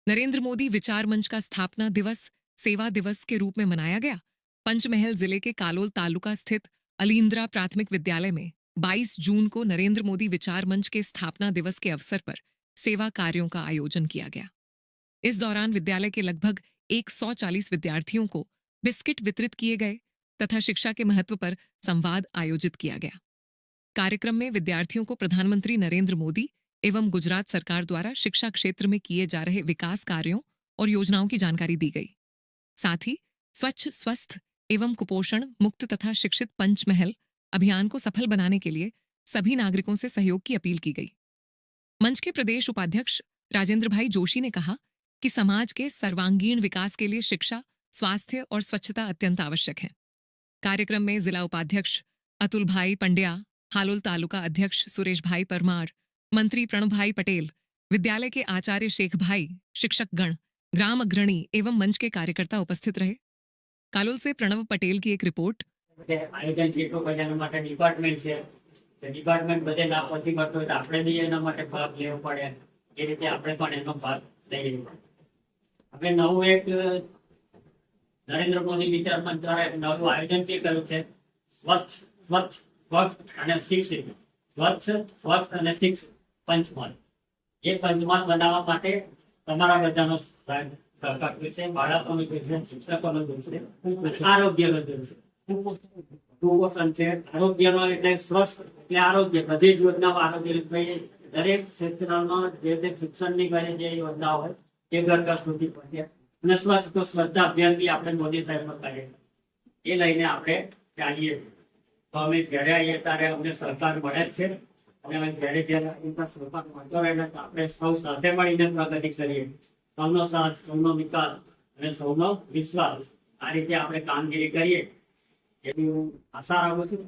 नरेंद्र मोदी विचार मंच का स्थापना दिवस सेवा दिवस के रूप में मनाया गया। पंचमहल जिले के कालोल तालुका स्थित अलींद्रा प्राथमिक विद्यालय में 22 जून को नरेंद्र मोदी विचार मंच के स्थापना दिवस के अवसर पर सेवा कार्यों का आयोजन किया गया। इस दौरान विद्यालय के लगभग 140 विद्यार्थियों को बिस्किट वितरित किए गए तथा शिक्षा के महत्व पर संवाद आयोजित किया गया। कार्यक्रम में विद्यार्थियों को प्रधानमंत्री नरेंद्र मोदी एवं गुजरात सरकार द्वारा शिक्षा क्षेत्र में किए जा रहे विकास कार्यों और योजनाओं की जानकारी दी गई। साथ ही स्वच्छ, स्वस्थ एवं कुपोषण मुक्त तथा शिक्षित पंचमहल अभियान को सफल बनाने के लिए सभी नागरिकों से सहयोग की अपील की गई। मंच के प्रदेश उपाध्यक्ष राजेंद्र भाई जोशी ने कहा कि समाज के सर्वांगीण विकास के लिए शिक्षा, स्वास्थ्य और स्वच्छता अत्यंत आवश्यक है। कार्यक्रम में जिला उपाध्यक्ष अतुल भाई पंड्या, हालोल तालुका अध्यक्ष सुरेश भाई परमार, मंत्री प्रणव भाई पटेल, विद्यालय के आचार्य शेख भाई, शिक्षकगण, ग्राम अग्रणी एवं मंच के कार्यकर्ता उपस्थित रहे। कालोल से प्रणव पटेल की एक रिपोर्ट। आयोजन डिपार्टमेंट है, डिपार्टमेंट બધે લાભથી કરતો હોય તો આપણે બી એના માટે ભાગ લેવો પડે, એ રીતે આપણે પણ એનો ભાગ લઈએ। હવે નવું એક નરેન્દ્ર મોદી વિચાર મંચ દ્વારા એક નવું આયોજન બી કર્યું છે, સ્વચ્છ સ્વચ્છ સ્વસ્થ અને શિક્ષિત, સ્વચ્છ સ્વસ્થ અને શિક્ષિત પંચમહાલ। એ પંચમહાલ બનાવવા માટે તમારા બધાનો સહકાર જોઈશે, બાળકોનો જોઈશે, શિક્ષકોનો જોઈશે, આરોગ્યનો જોઈશે। કુપોષણ છે, આરોગ્યનો એટલે સ્વસ્થ એટલે આરોગ્ય, બધી જ યોજનાઓ આરોગ્ય દરેક ક્ષેત્રમાં જે શિક્ષણની જે યોજના હોય એ ઘર ઘર સુધી પહોંચે। અને સ્વચ્છ તો સ્વચ્છતા અભિયાન બી આપણે મોદી સાહેબ કરીએ, એ લઈને આપણે ચાલીએ। તો અમે ઘરે આવીએ ત્યારે અમને સરકાર મળે જ છે, અને અમે ઘરે ઘરે સરકાર મળતો રહે તો આપણે સૌ સાથે મળીને પ્રગતિ કરીએ। સૌનો સાથ, સૌનો વિકાસ અને સૌનો વિશ્વાસ, આ રીતે આપણે કામગીરી કરીએ એવી હું આશા રાખું છું।